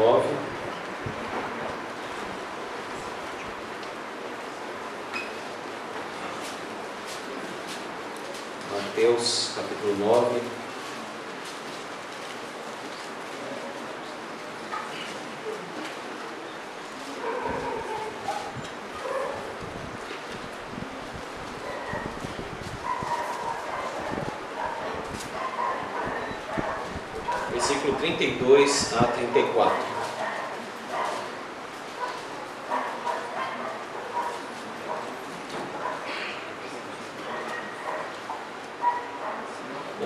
9. Mateus capítulo 9. Versículo 32 a 34.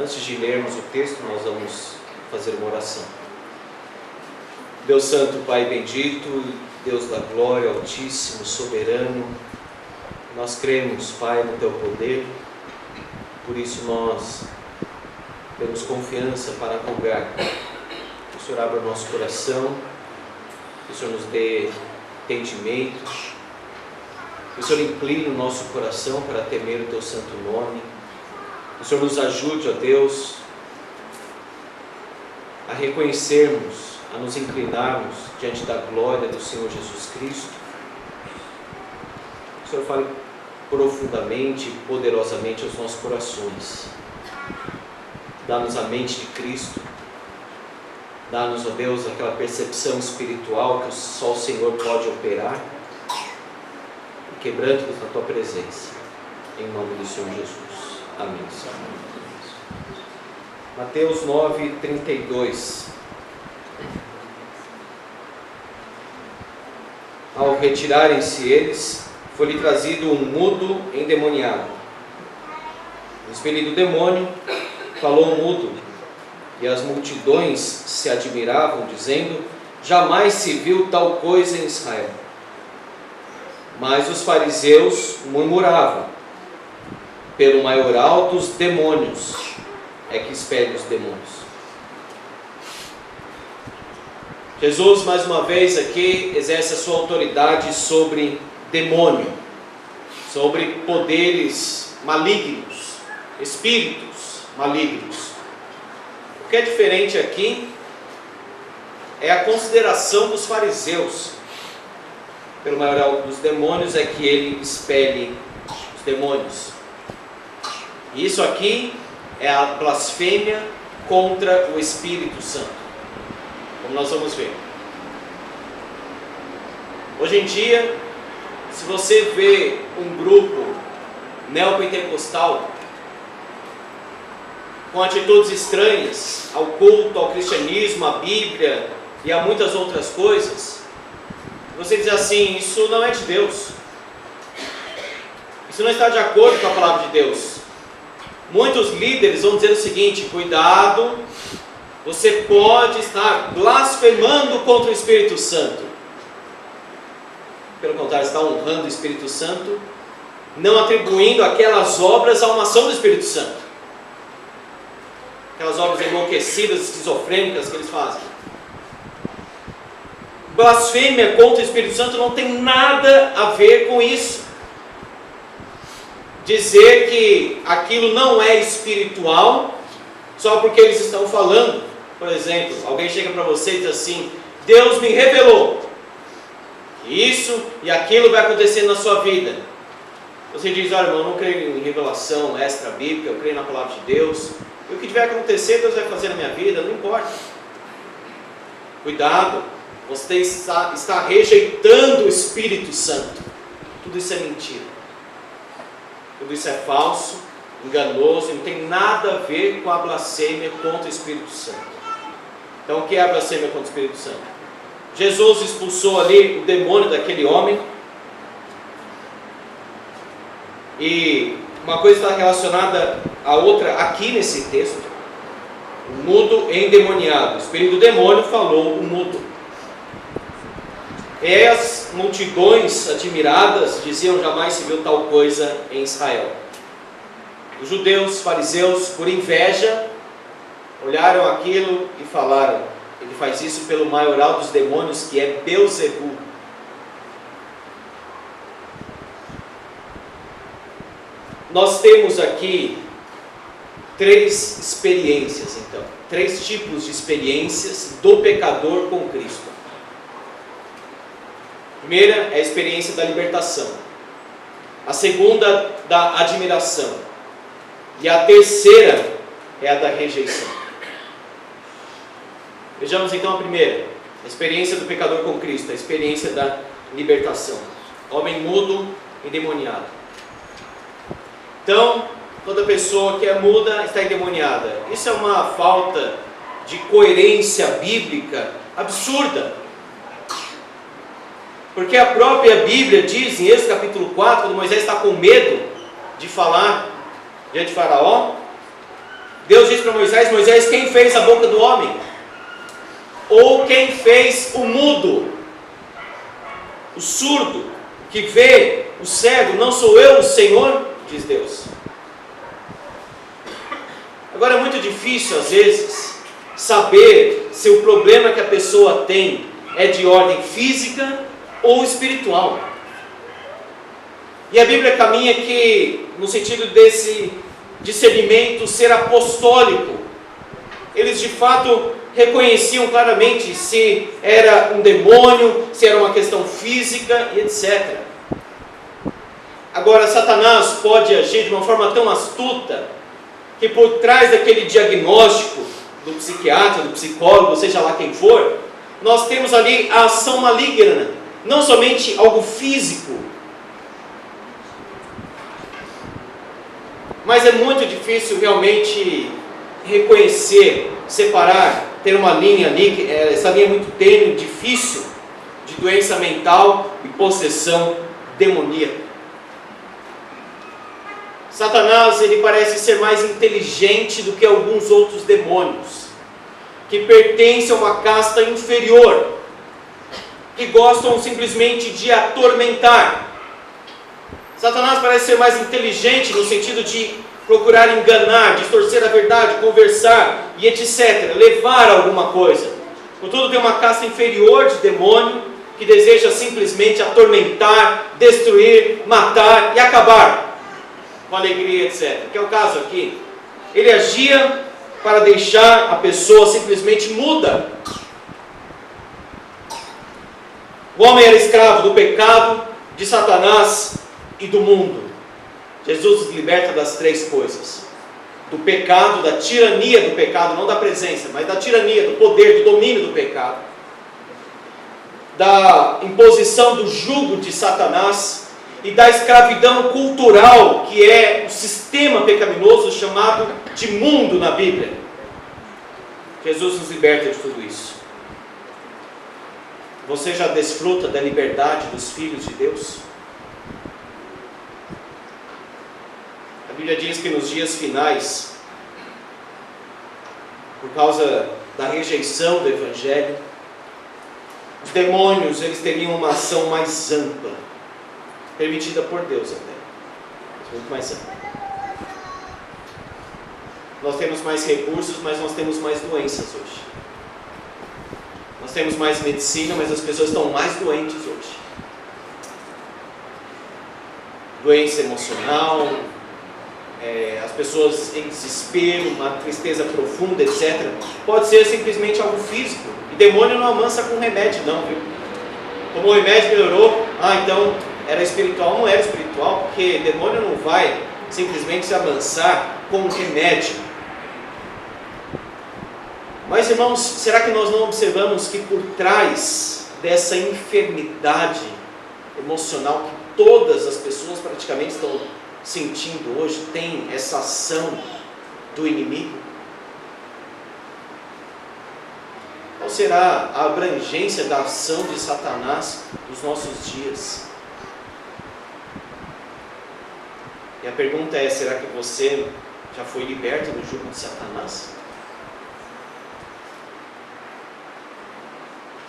Antes de lermos o texto, nós vamos fazer uma oração. Deus Santo, Pai bendito, Deus da glória, Altíssimo, Soberano, nós cremos, Pai, no Teu poder, por isso nós temos confiança para rogar. Que o Senhor abra o nosso coração, que o Senhor nos dê entendimento, que o Senhor incline o nosso coração para temer o Teu santo nome. Que o Senhor nos ajude, ó Deus, a reconhecermos, a nos inclinarmos diante da glória do Senhor Jesus Cristo. Que o Senhor fale profundamente e poderosamente aos nossos corações. Dá-nos a mente de Cristo. Dá-nos, ó Deus, aquela percepção espiritual que só o Senhor pode operar. E quebrando-nos na Tua presença. Em nome do Senhor Jesus. Amém. Mateus 9, 32. Ao retirarem-se eles, foi-lhe trazido um mudo endemoniado. Expelido o demônio, falou o mudo, e as multidões se admiravam, dizendo: jamais se viu tal coisa em Israel. Mas os fariseus murmuravam: pelo maioral dos demônios é que expele os demônios. Jesus, mais uma vez aqui, exerce a sua autoridade sobre demônio, sobre poderes malignos, espíritos malignos. O que é diferente aqui é a consideração dos fariseus. Pelo maioral dos demônios é que ele expele os demônios. E isso aqui é a blasfêmia contra o Espírito Santo, como nós vamos ver. Hoje em dia, se você vê um grupo neopentecostal com atitudes estranhas ao culto, ao cristianismo, à Bíblia e a muitas outras coisas, você diz assim: isso não é de Deus, isso não está de acordo com a palavra de Deus. Muitos líderes vão dizer o seguinte: cuidado, você pode estar blasfemando contra o Espírito Santo. Pelo contrário, está honrando o Espírito Santo, não atribuindo aquelas obras a uma ação do Espírito Santo. Aquelas obras enlouquecidas, esquizofrênicas que eles fazem. Blasfêmia contra o Espírito Santo não tem nada a ver com isso. Dizer que aquilo não é espiritual só porque eles estão falando. Por exemplo, alguém chega para você e diz assim: Deus me revelou que isso e aquilo vai acontecer na sua vida. Você diz: olha, irmão, eu não creio em revelação extra bíblica, eu creio na palavra de Deus, e o que tiver acontecer, Deus vai fazer na minha vida, não importa. Cuidado, você está rejeitando o Espírito Santo. Tudo isso é mentira. Tudo isso é falso, enganoso, e não tem nada a ver com a blasfêmia contra o Espírito Santo. Então, o que é a blasfêmia contra o Espírito Santo? Jesus expulsou ali o demônio daquele homem, e uma coisa está relacionada à outra aqui nesse texto. O mudo endemoniado, o espírito do demônio falou o mudo. E as multidões admiradas diziam: jamais se viu tal coisa em Israel. Os judeus, fariseus, por inveja, olharam aquilo e falaram: ele faz isso pelo maioral dos demônios, que é Beelzebul. Nós temos aqui três experiências, então, três tipos de experiências do pecador com Cristo. primeira é a experiência da libertação. A segunda, da admiração. E a terceira é a da rejeição. Vejamos então a primeira, a experiência do pecador com Cristo, a experiência da libertação. Homem mudo, endemoniado. Então, toda pessoa que é muda está endemoniada. Isso é uma falta de coerência bíblica absurda. Porque a própria Bíblia diz, em Êxodo capítulo 4, quando Moisés está com medo de falar diante de Faraó, Deus diz para Moisés: Moisés, quem fez a boca do homem? Ou quem fez o mudo, o surdo, que vê, o cego? Não sou eu o Senhor? Diz Deus. Agora é muito difícil às vezes saber se o problema que a pessoa tem é de ordem física ou espiritual. E a Bíblia caminha que, no sentido desse discernimento ser apostólico, eles de fato reconheciam claramente se era um demônio, se era uma questão física e etc. Agora, Satanás pode agir de uma forma tão astuta que por trás daquele diagnóstico do psiquiatra, do psicólogo, seja lá quem for, nós temos ali a ação maligna, não somente algo físico, mas é muito difícil realmente reconhecer, separar, ter uma linha ali, essa linha é muito tênue, difícil, de doença mental e possessão demoníaca. Satanás, ele parece ser mais inteligente do que alguns outros demônios, que pertencem a uma casta inferior, que gostam simplesmente de atormentar. Satanás parece ser mais inteligente no sentido de procurar enganar, distorcer a verdade, conversar e etc., levar alguma coisa. Contudo, tem uma casta inferior de demônio que deseja simplesmente atormentar, destruir, matar e acabar com alegria, etc. Que é o caso aqui. Ele agia para deixar a pessoa simplesmente muda. O homem era escravo do pecado, de Satanás e do mundo. Jesus nos liberta das três coisas: do pecado, da tirania do pecado, não da presença, mas da tirania, do poder, do domínio do pecado, da imposição do jugo de Satanás e da escravidão cultural, que é o sistema pecaminoso chamado de mundo na Bíblia. Jesus nos liberta de tudo isso. Você já desfruta da liberdade dos filhos de Deus? A Bíblia diz que nos dias finais, por causa da rejeição do Evangelho, os demônios eles teriam uma ação mais ampla, permitida por Deus até, mas muito mais ampla. Nós temos mais recursos, mas nós temos mais doenças hoje. Nós temos mais medicina, mas as pessoas estão mais doentes hoje. Doença emocional, as pessoas em desespero, uma tristeza profunda, etc. Pode ser simplesmente algo físico. E demônio não amansa com remédio não, viu? Tomou remédio, melhorou, então era espiritual. Não era espiritual, porque demônio não vai simplesmente se amansar com um remédio. Mas irmãos, será que nós não observamos que por trás dessa enfermidade emocional que todas as pessoas praticamente estão sentindo hoje, tem essa ação do inimigo? Qual será a abrangência da ação de Satanás nos nossos dias? E a pergunta é: será que você já foi liberto do jugo de Satanás?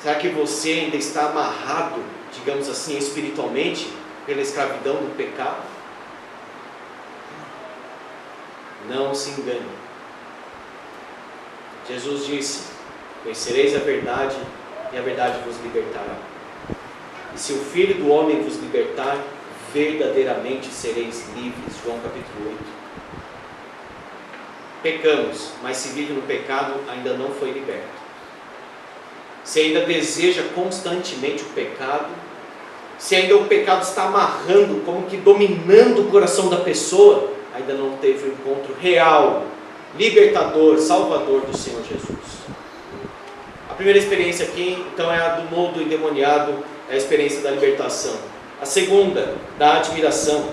Será que você ainda está amarrado, digamos assim, espiritualmente, pela escravidão do pecado? Não se engane. Jesus disse: conhecereis a verdade, e a verdade vos libertará. E se o Filho do Homem vos libertar, verdadeiramente sereis livres. João capítulo 8. Pecamos, mas se vive no pecado, ainda não foi liberto. Se ainda deseja constantemente o pecado, se ainda o pecado está amarrando, como que dominando o coração da pessoa, ainda não teve o encontro real, libertador, salvador do Senhor Jesus. A primeira experiência aqui, então, é a do mudo endemoniado, é a experiência da libertação. A segunda, da admiração.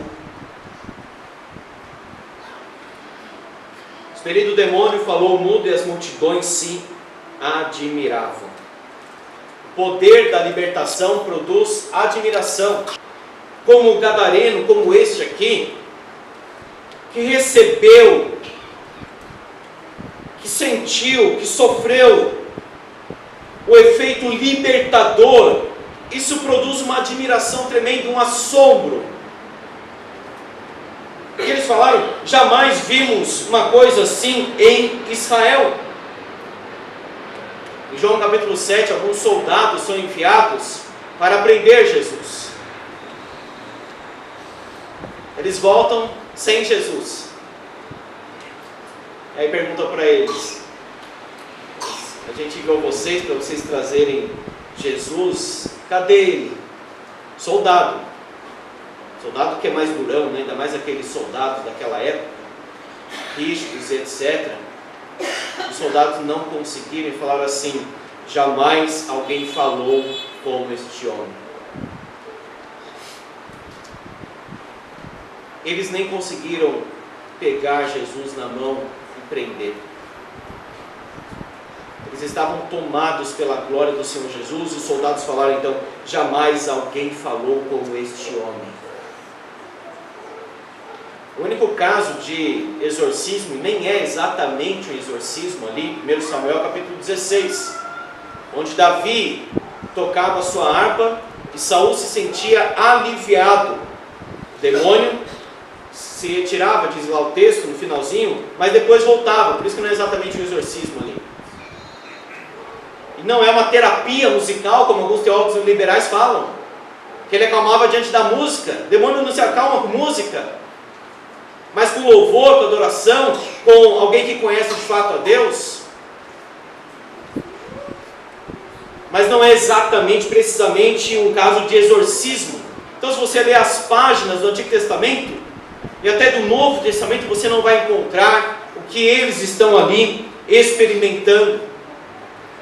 O espírito do demônio falou o mudo e as multidões se admiravam. O poder da libertação produz admiração. Como o gadareno, como este aqui, que recebeu, que sentiu, que sofreu o efeito libertador, isso produz uma admiração tremenda, um assombro. E eles falaram: jamais vimos uma coisa assim em Israel. Em João capítulo 7, alguns soldados são enviados para prender Jesus. Eles voltam sem Jesus. Aí perguntam para eles: a gente enviou vocês para vocês trazerem Jesus, cadê ele? Soldado que é mais durão, né? Ainda mais aqueles soldados daquela época, rígidos, etc. Os soldados não conseguiram e falaram assim: jamais alguém falou como este homem. Eles nem conseguiram pegar Jesus na mão e prender. Eles estavam tomados pela glória do Senhor Jesus. Os soldados falaram então: jamais alguém falou como este homem. O único caso de exorcismo, nem é exatamente um exorcismo ali, 1 Samuel capítulo 16, onde Davi tocava a sua harpa e Saul se sentia aliviado. O demônio se retirava, diz lá o texto no finalzinho, mas depois voltava, por isso que não é exatamente um exorcismo ali. E não é uma terapia musical, como alguns teólogos liberais falam, que ele acalmava diante da música. O demônio não se acalma com música, mas com louvor, com adoração, com alguém que conhece de fato a Deus. Mas não é exatamente, precisamente, um caso de exorcismo. Então, se você ler as páginas do Antigo Testamento e até do Novo Testamento, você não vai encontrar o que eles estão ali experimentando.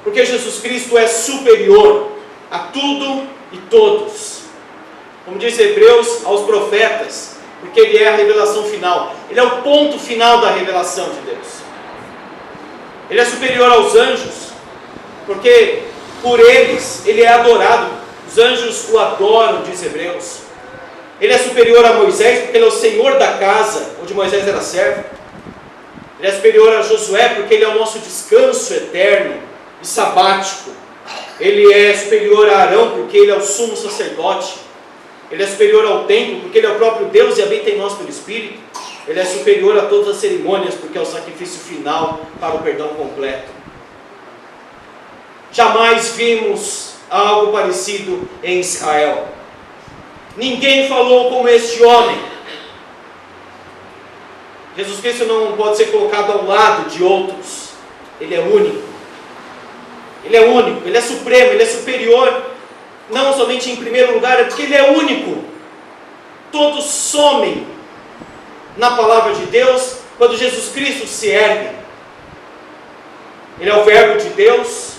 Porque Jesus Cristo é superior a tudo e todos. Como diz Hebreus aos profetas, porque Ele é a revelação final. Ele é o ponto final da revelação de Deus. Ele é superior aos anjos, porque por eles Ele é adorado. Os anjos o adoram, diz Hebreus. Ele é superior a Moisés, porque Ele é o Senhor da casa, onde Moisés era servo. Ele é superior a Josué, porque Ele é o nosso descanso eterno e sabático. Ele é superior a Arão, porque ele é o sumo sacerdote. Ele é superior ao templo, porque ele é o próprio Deus e habita em nós pelo Espírito. Ele é superior a todas as cerimônias, porque é o sacrifício final para o perdão completo. Jamais vimos algo parecido em Israel. Ninguém falou como este homem. Jesus Cristo não pode ser colocado ao lado de outros. Ele é único. Ele é único, Ele é supremo, Ele é superior. Não somente em primeiro lugar, é porque Ele é único. Todos somem na palavra de Deus quando Jesus Cristo se ergue. Ele é o Verbo de Deus,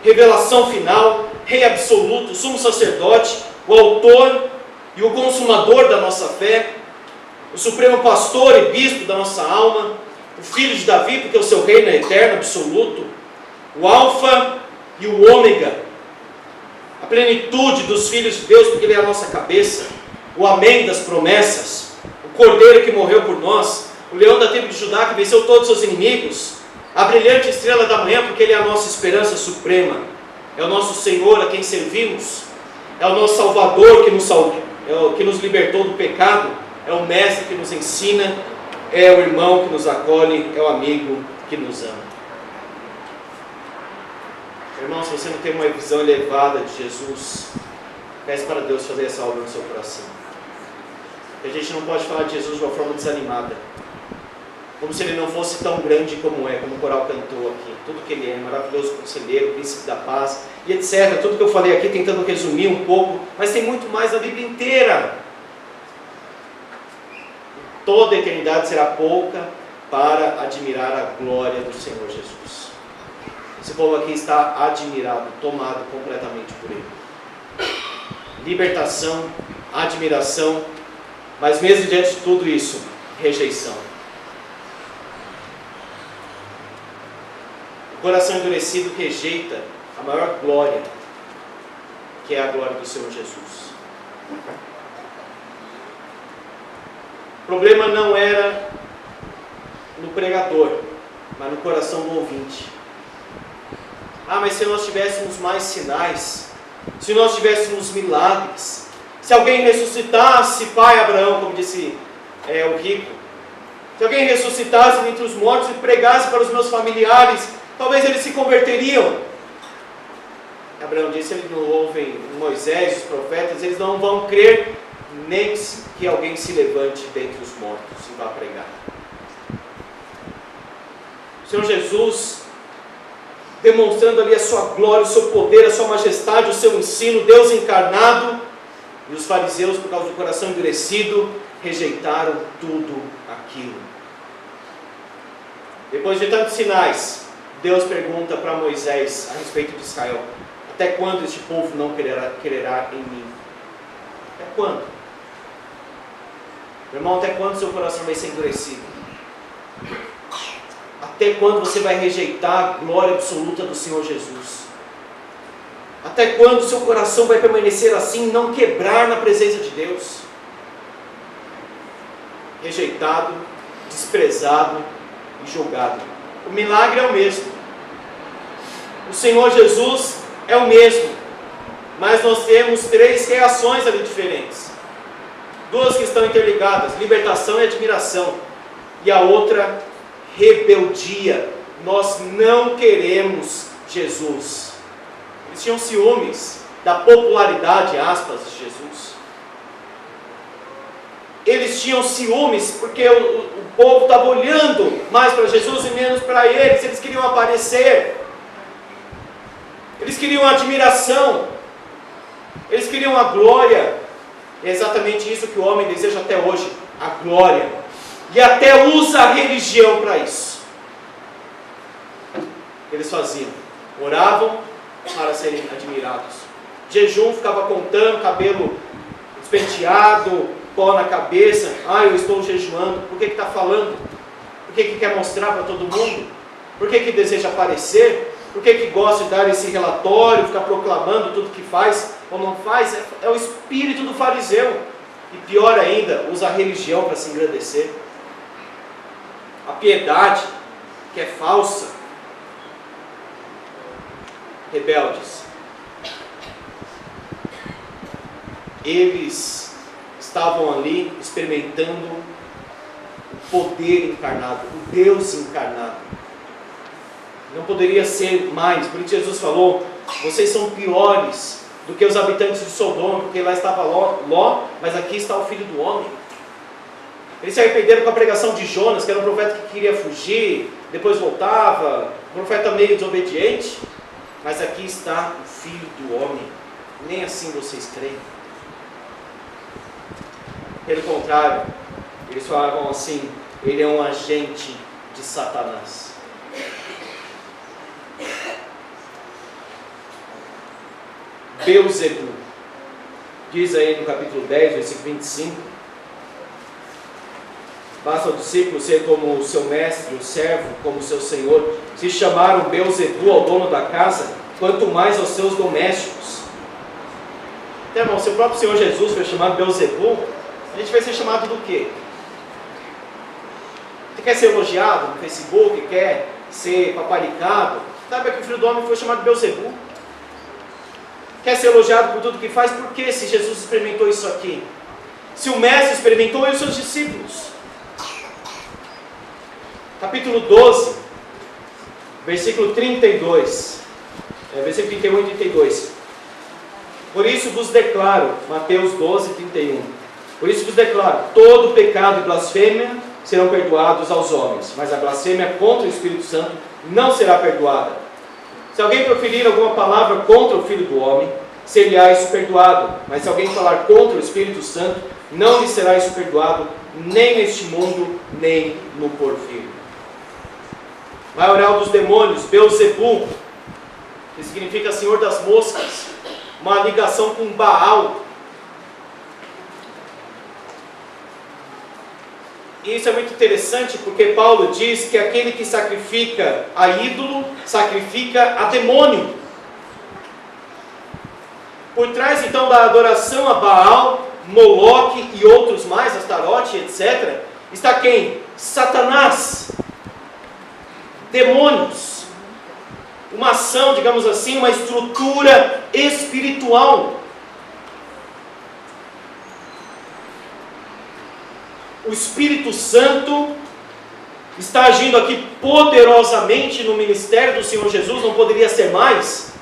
revelação final, Rei absoluto, sumo sacerdote, o autor e o consumador da nossa fé, o supremo pastor e bispo da nossa alma, o filho de Davi, porque o seu reino é eterno, absoluto, o alfa e o ômega, a plenitude dos filhos de Deus, porque Ele é a nossa cabeça, o amém das promessas, o cordeiro que morreu por nós, o leão da tribo de Judá que venceu todos os seus inimigos, a brilhante estrela da manhã, porque Ele é a nossa esperança suprema, é o nosso Senhor a quem servimos, é o nosso Salvador que nos libertou do pecado, é o Mestre que nos ensina, é o irmão que nos acolhe, é o amigo que nos ama. Irmão, se você não tem uma visão elevada de Jesus, peça para Deus fazer essa obra no seu coração. A gente não pode falar de Jesus de uma forma desanimada. como se ele não fosse tão grande como é, como o coral cantou aqui. Tudo que ele é, maravilhoso conselheiro, príncipe da paz, e etc. Tudo que eu falei aqui, tentando resumir um pouco, mas tem muito mais na Bíblia inteira. Toda a eternidade será pouca para admirar a glória do Senhor Jesus. Esse povo aqui está admirado, tomado completamente por Ele. Libertação, admiração, mas mesmo diante de tudo isso, rejeição. O coração endurecido rejeita a maior glória, que é a glória do Senhor Jesus. O problema não era no pregador, mas no coração do ouvinte. Ah, mas se nós tivéssemos mais sinais, se nós tivéssemos milagres, se alguém ressuscitasse, pai Abraão, como disse o rico, se alguém ressuscitasse entre os mortos e pregasse para os meus familiares, talvez eles se converteriam. Abraão disse, eles não ouvem Moisés, os profetas, eles não vão crer nem que alguém se levante dentre os mortos e vá pregar. O Senhor Jesus, demonstrando ali a sua glória, o seu poder, a sua majestade, o seu ensino, Deus encarnado, e os fariseus, por causa do coração endurecido, rejeitaram tudo aquilo. Depois de tantos sinais, Deus pergunta para Moisés a respeito de Israel: até quando este povo não quererá em mim? Até quando? Meu irmão, até quando seu coração vai ser endurecido? Até quando você vai rejeitar a glória absoluta do Senhor Jesus? Até quando seu coração vai permanecer assim, não quebrar na presença de Deus? Rejeitado, desprezado e julgado. O milagre é o mesmo. O Senhor Jesus é o mesmo. Mas nós temos três reações ali diferentes. Duas que estão interligadas: libertação e admiração. E a outra, rebeldia. Nós não queremos Jesus. Eles tinham ciúmes da popularidade, aspas, de Jesus. Eles tinham ciúmes porque o povo estava olhando mais para Jesus e menos para eles. Eles queriam aparecer. Eles queriam a admiração. Eles queriam a glória. É exatamente isso que o homem deseja até hoje, a glória. E até usa a religião para isso. Eles faziam, oravam para serem admirados. Jejum, ficava contando, cabelo despenteado, pó na cabeça. Ah, eu estou jejuando. Por que está falando? Por que quer mostrar para todo mundo? Por que deseja aparecer? Por que gosta de dar esse relatório, ficar proclamando tudo que faz ou não faz? É o espírito do fariseu. E pior ainda, usa a religião para se engrandecer. A piedade, que é falsa. Rebeldes. Eles estavam ali experimentando o poder encarnado, o Deus encarnado. Não poderia ser mais. Por isso Jesus falou: vocês são piores do que os habitantes de Sodoma, porque lá estava Ló, mas aqui está o Filho do Homem. Eles se arrependeram com a pregação de Jonas, que era um profeta que queria fugir, depois voltava, um profeta meio desobediente. Mas aqui está o Filho do Homem. Nem assim vocês creem. Pelo contrário, eles falavam assim: ele é um agente de Satanás. Beelzebul, diz aí no capítulo 10, versículo 25: basta ao discípulo ser como o seu mestre, o servo como o seu senhor. Se chamaram Beelzebul ao dono da casa, quanto mais aos seus domésticos. Então, irmão, se o próprio Senhor Jesus foi chamado Beelzebul, a gente vai ser chamado do quê? Você quer ser elogiado no Facebook? Quer ser paparicado? Sabe que o Filho do Homem foi chamado Beelzebul? Quer ser elogiado por tudo que faz? Por que, se Jesus experimentou isso aqui? Se o mestre experimentou, e os seus discípulos? Capítulo 12, versículo 32, versículo 31 e 32. Por isso vos declaro, Mateus 12, 31. Por isso vos declaro: todo pecado e blasfêmia serão perdoados aos homens, mas a blasfêmia contra o Espírito Santo não será perdoada. Se alguém proferir alguma palavra contra o Filho do Homem, ser-lhe-á isso perdoado, mas se alguém falar contra o Espírito Santo, não lhe será isso perdoado, nem neste mundo, nem no porvir. Maioral dos demônios, Beelzebul, que significa Senhor das Moscas, uma ligação com Baal. E isso é muito interessante porque Paulo diz que aquele que sacrifica a ídolo, sacrifica a demônio. Por trás então da adoração a Baal, Moloque e outros mais, Astarote, etc., está quem? Satanás. Demônios. Uma ação, digamos assim, uma estrutura espiritual. O Espírito Santo está agindo aqui poderosamente no ministério do Senhor Jesus, não poderia ser mais.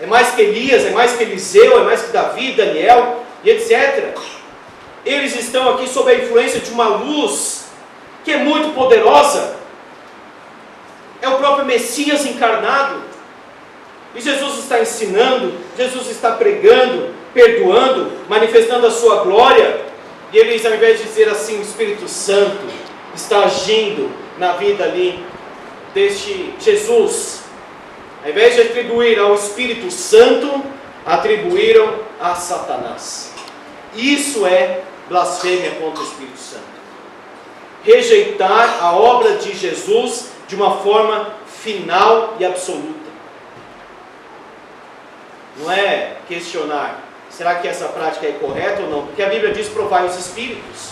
É mais que Elias, é mais que Eliseu, é mais que Davi, Daniel e etc. Eles estão aqui sob a influência de uma luz que é muito poderosa. É o próprio Messias encarnado. E Jesus está ensinando, Jesus está pregando, perdoando, manifestando a sua glória. E eles, ao invés de dizer assim, o Espírito Santo está agindo na vida ali deste Jesus, ao invés de atribuir ao Espírito Santo, atribuíram a Satanás. Isso é blasfêmia contra o Espírito Santo. Rejeitar a obra de Jesus de uma forma final e absoluta. Não é questionar, será que essa prática é correta ou não? Porque a Bíblia diz provai os espíritos,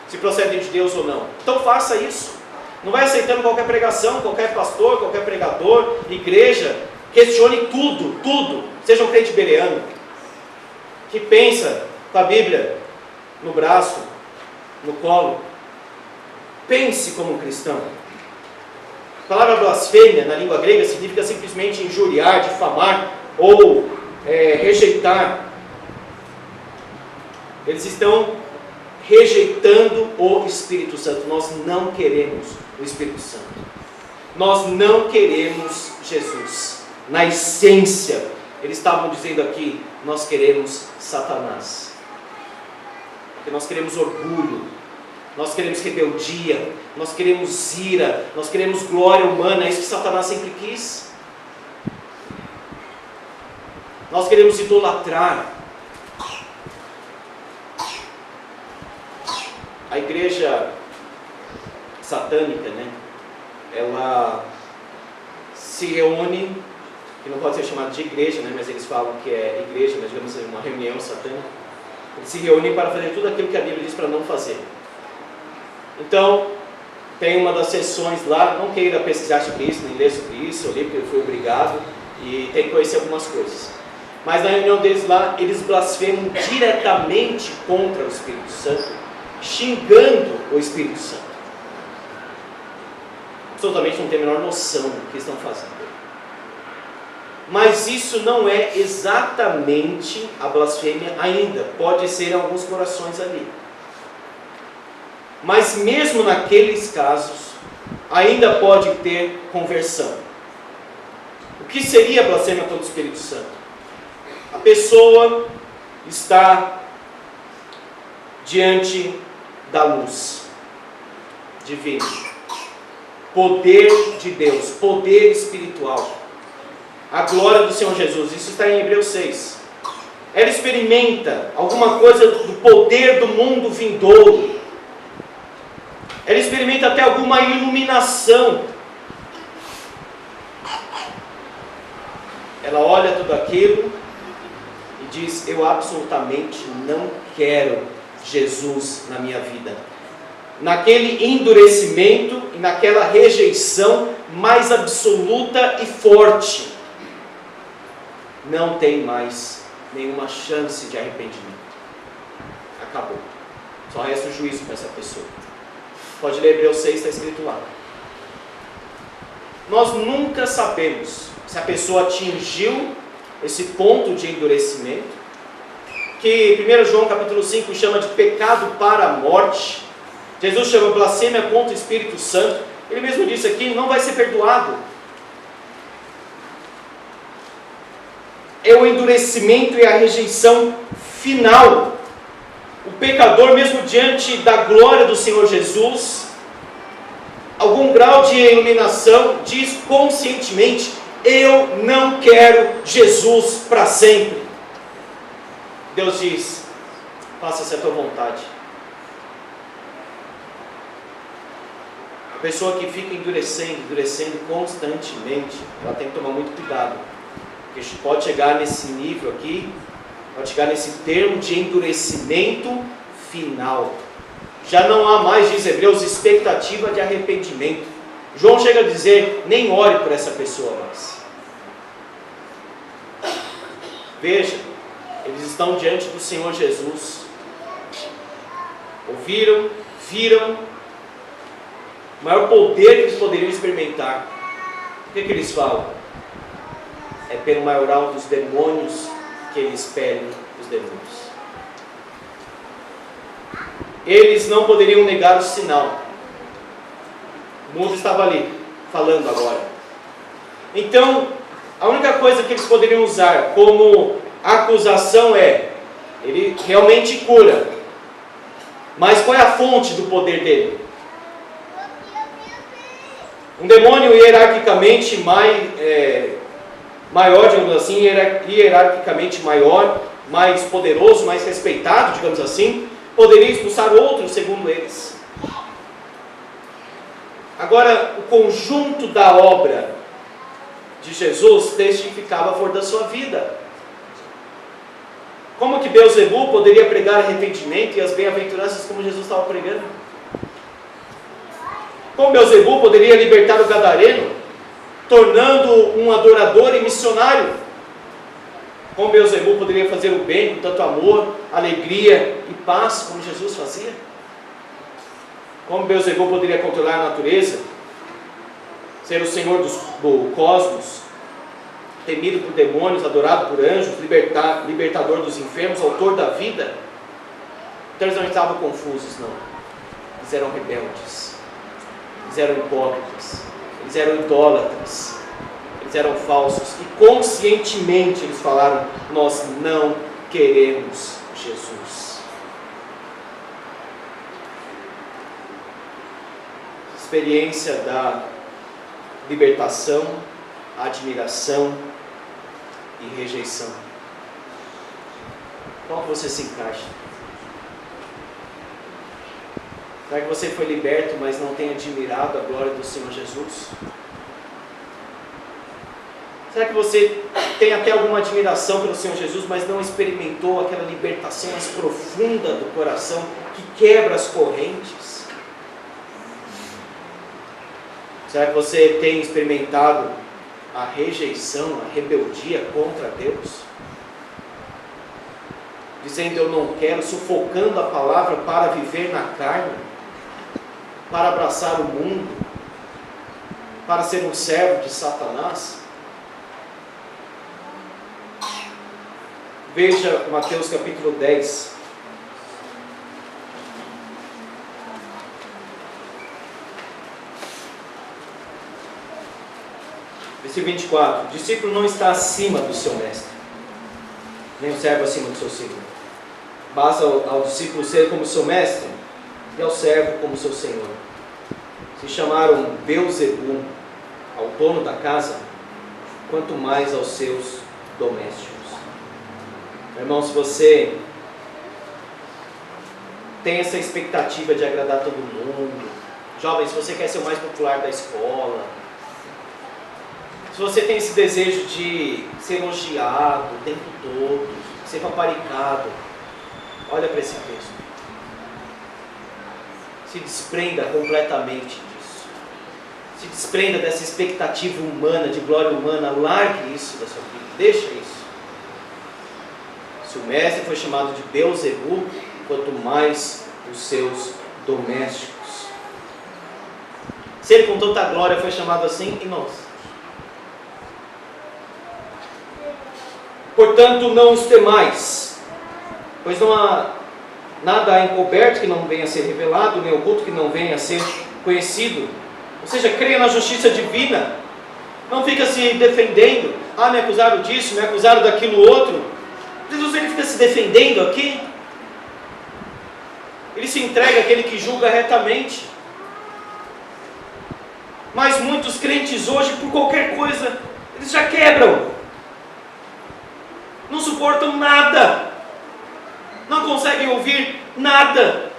se procedem de Deus ou não. Então faça isso. Não vai aceitando qualquer pregação, qualquer pastor, qualquer pregador, igreja. Questione tudo, tudo. Seja um crente bereano, que pensa com a Bíblia no braço, no colo. Pense como um cristão. A palavra blasfêmia na língua grega significa simplesmente injuriar, difamar ou rejeitar. Eles estão rejeitando o Espírito Santo. Nós não queremos o Espírito Santo. Nós não queremos Jesus. Na essência, eles estavam dizendo aqui, nós queremos Satanás. Porque nós queremos orgulho, nós queremos rebeldia, nós queremos ira, nós queremos glória humana. É isso que Satanás sempre quis. Nós queremos idolatrar. A igreja satânica, ela se reúne, que não pode ser chamada de igreja, mas eles falam que é igreja, mas digamos assim, uma reunião satânica. Eles se reúnem para fazer tudo aquilo que a Bíblia diz para não fazer. Então, tem uma das sessões lá, não queira pesquisar sobre isso, nem ler sobre isso, eu li porque eu fui obrigado, e tem que conhecer algumas coisas. Mas na reunião deles lá, eles blasfemam diretamente contra o Espírito Santo, xingando o Espírito Santo. Absolutamente não tem a menor noção do que estão fazendo. Mas isso não é exatamente a blasfêmia ainda. Pode ser em alguns corações ali. Mas mesmo naqueles casos, ainda pode ter conversão. O que seria a blasfêmia contra o Espírito Santo? A pessoa está diante da luz divina, poder de Deus, poder espiritual, a glória do Senhor Jesus. Isso está em Hebreus 6. Ela experimenta alguma coisa do poder do mundo vindouro. Ela experimenta até alguma iluminação. Ela olha tudo aquilo e diz: eu absolutamente não quero Jesus na minha vida. Naquele endurecimento e naquela rejeição mais absoluta e forte, não tem mais nenhuma chance de arrependimento. Acabou. Só resta o juízo para essa pessoa. Pode ler Hebreus 6, está escrito lá. Nós nunca sabemos se a pessoa atingiu esse ponto de endurecimento, que 1 João capítulo 5 chama de pecado para a morte, Jesus chama blasfêmia contra o Espírito Santo. Ele mesmo disse aqui, não vai ser perdoado. É o endurecimento e a rejeição final. O pecador, mesmo diante da glória do Senhor Jesus, algum grau de iluminação, diz conscientemente: eu não quero Jesus para sempre. Deus diz: faça-se a tua vontade. A pessoa que fica endurecendo constantemente, ela tem que tomar muito cuidado, porque pode chegar nesse nível aqui, pode chegar nesse termo de endurecimento final. Já não há mais, diz Hebreus, expectativa de arrependimento. João chega a dizer: nem ore por essa pessoa mais. Veja, eles estão diante do Senhor Jesus, ouviram, viram o maior poder que eles poderiam experimentar. O que eles falam? É pelo maioral dos demônios que eles pedem os demônios. Eles não poderiam negar o sinal. O mundo estava ali, falando agora. Então, a única coisa que eles poderiam usar como acusação é: ele realmente cura. Mas qual é a fonte do poder dele? Um demônio hierarquicamente maior, digamos assim, hierarquicamente maior, mais poderoso, mais respeitado, digamos assim, poderia expulsar outros, segundo eles. Agora, o conjunto da obra de Jesus testificava a favor da sua vida. Como que Beelzebul poderia pregar arrependimento e as bem-aventuranças como Jesus estava pregando? Como Beelzebul poderia libertar o gadareno, tornando um adorador e missionário? Como Beelzebul poderia fazer o bem com tanto amor, alegria e paz, como Jesus fazia? Como Beelzebul poderia controlar a natureza, ser o Senhor do cosmos, temido por demônios, adorado por anjos, libertador dos enfermos, autor da vida? Então eles não estavam confusos, não. Eles eram rebeldes, eles eram hipócritas, eles eram idólatras, eles eram falsos, e conscientemente eles falaram: nós não queremos Jesus. Experiência da libertação, admiração e rejeição. Qual você se encaixa? Será que você foi liberto, mas não tem admirado a glória do Senhor Jesus? Será que você tem até alguma admiração pelo Senhor Jesus, mas não experimentou aquela libertação mais profunda do coração que quebra as correntes? Será que você tem experimentado a rejeição, a rebeldia contra Deus? Dizendo: eu não quero, sufocando a palavra para viver na carne, para abraçar o mundo, para ser um servo de Satanás? Veja Mateus capítulo 10. Versículo 24. O discípulo não está acima do seu mestre, nem o servo acima do seu senhor. Basta ao discípulo ser como seu mestre e ao servo como seu senhor. Se chamaram Beelzebul ao dono da casa, quanto mais aos seus domésticos. Irmão, se você tem essa expectativa de agradar todo mundo, jovem, se você quer ser o mais popular da escola, se você tem esse desejo de ser elogiado o tempo todo, ser paparicado, olha para esse texto. Se desprenda completamente disso. Se desprenda dessa expectativa humana, de glória humana. Largue isso da sua vida. Deixa isso. Se o mestre foi chamado de Beelzebul, quanto mais os seus domésticos. Se ele com tanta glória foi chamado assim, e nós? Portanto, não os temais, pois não Nada há encoberto que não venha a ser revelado, nem oculto que não venha a ser conhecido. Ou seja, creia na justiça divina. Não fica se defendendo. Ah, me acusaram disso, me acusaram daquilo outro. Jesus, ele fica se defendendo aqui. Ele se entrega àquele que julga retamente. Mas muitos crentes hoje, por qualquer coisa, eles já quebram. Não suportam nada. Não conseguem ouvir nada.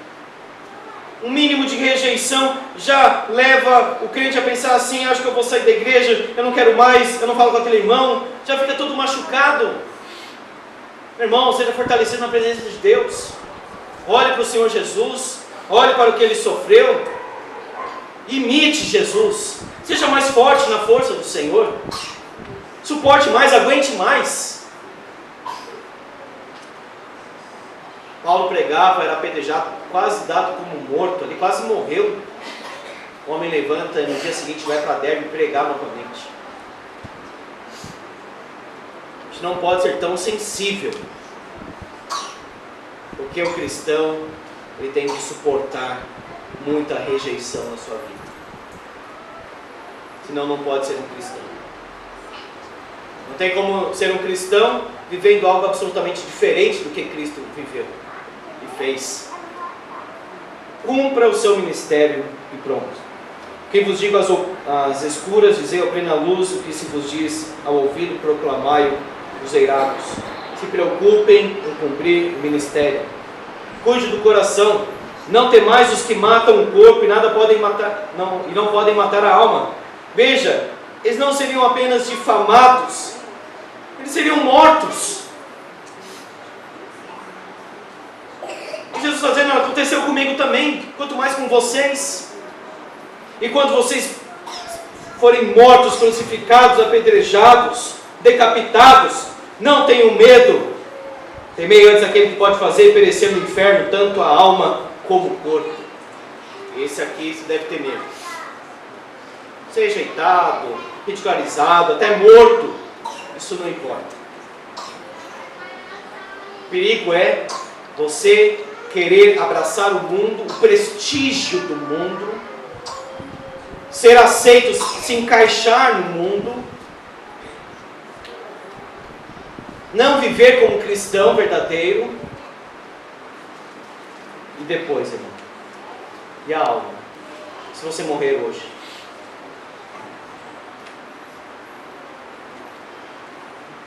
Um mínimo de rejeição já leva o crente a pensar assim: acho que eu vou sair da igreja, eu não quero mais, eu não falo com aquele irmão. Já fica todo machucado. Meu irmão, seja fortalecido na presença de Deus. Olhe para o Senhor Jesus. Olhe para o que Ele sofreu. Imite Jesus. Seja mais forte na força do Senhor. Suporte mais, aguente mais. Paulo pregava, era apedrejado, quase dado como morto, ele quase morreu. O homem levanta e no dia seguinte vai para Derbe pregar novamente. A gente não pode ser tão sensível, porque o cristão, ele tem que suportar muita rejeição na sua vida. Senão não pode ser um cristão. Não tem como ser um cristão vivendo algo absolutamente diferente do que Cristo viveu e fez. Cumpra o seu ministério e pronto. Quem vos digo as escuras, dizei ao plena luz, o que se vos diz ao ouvido, proclamai os eirados. Se preocupem em cumprir o ministério. Cuide do coração. Não temais os que matam o corpo e não podem matar a alma. Veja, eles não seriam apenas difamados, eles seriam mortos. E Jesus está dizendo: aconteceu comigo também, quanto mais com vocês. E quando vocês forem mortos, crucificados, apedrejados, decapitados, não tenham medo. Temei antes aquele que pode fazer perecer no inferno tanto a alma como o corpo. Esse aqui se deve ter medo. Ser rejeitado, ridicularizado, até morto, isso não importa. O perigo é você querer abraçar o mundo, o prestígio do mundo, ser aceito, se encaixar no mundo, não viver como cristão verdadeiro. E depois, irmão, e a alma? Se você morrer hoje?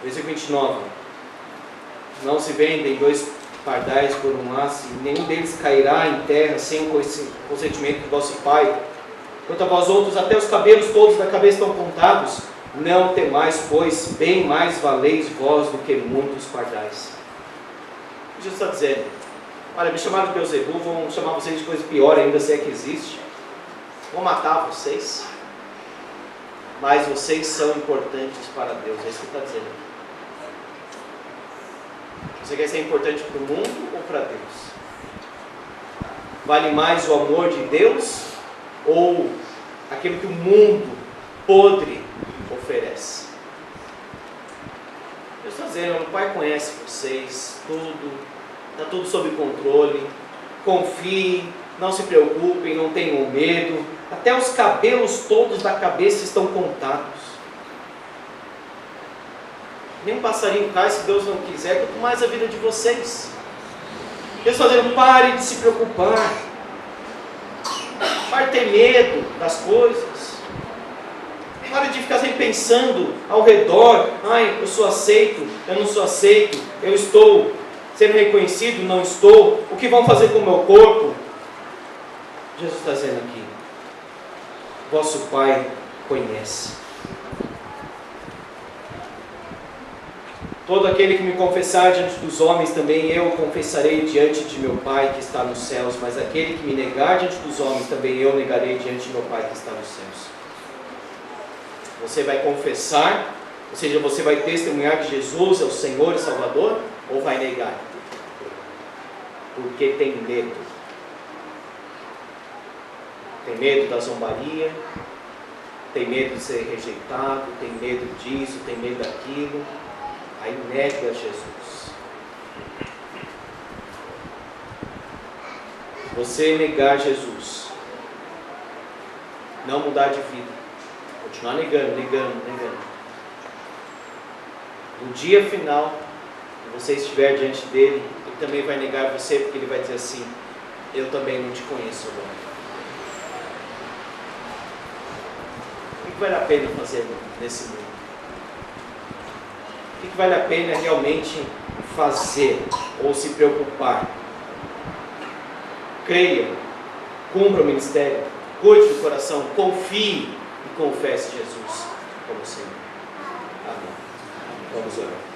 Versículo 29. Não se vendem 2 pardais por um laço, e nenhum deles cairá em terra sem o consentimento do vosso Pai. Quanto a vós outros, até os cabelos todos da cabeça estão contados. Não temais, pois, bem mais valeis vós do que muitos pardais. Jesus está dizendo: olha, me chamaram de Beelzebul, vão chamar vocês de coisa pior ainda, se é que existe. Vão matar vocês. Mas vocês são importantes para Deus. É isso que ele está dizendo. Você quer ser importante para o mundo ou para Deus? Vale mais o amor de Deus ou aquilo que o mundo podre oferece? Deus está dizendo: o Pai conhece vocês, está tudo sob controle. Confiem, não se preocupem, não tenham medo. Até os cabelos todos da cabeça estão contados. Nem um passarinho cai se Deus não quiser, quanto mais a vida de vocês. Deus está dizendo: pare de se preocupar. Pare de ter medo das coisas. Pare de ficar sempre pensando ao redor: ai, eu sou aceito, eu não sou aceito, eu estou sendo reconhecido, não estou, o que vão fazer com o meu corpo? Jesus está dizendo aqui: vosso Pai conhece. Todo aquele que me confessar diante dos homens, também eu confessarei diante de meu Pai que está nos céus. Mas aquele que me negar diante dos homens, também eu negarei diante de meu Pai que está nos céus. Você vai confessar, ou seja, você vai testemunhar que Jesus é o Senhor e Salvador, ou vai negar? Porque tem medo. Tem medo da zombaria, tem medo de ser rejeitado, tem medo disso, tem medo daquilo. Aí nega Jesus. você negar Jesus, não mudar de vida, continuar negando, no dia final, quando você estiver diante dele, ele também vai negar você, porque ele vai dizer assim: eu também não te conheço agora. O que vale a pena fazer nesse mundo? O que vale a pena realmente fazer ou se preocupar? Creia, cumpra o ministério, cuide do coração, confie e confesse Jesus como Senhor. Amém. Vamos orar.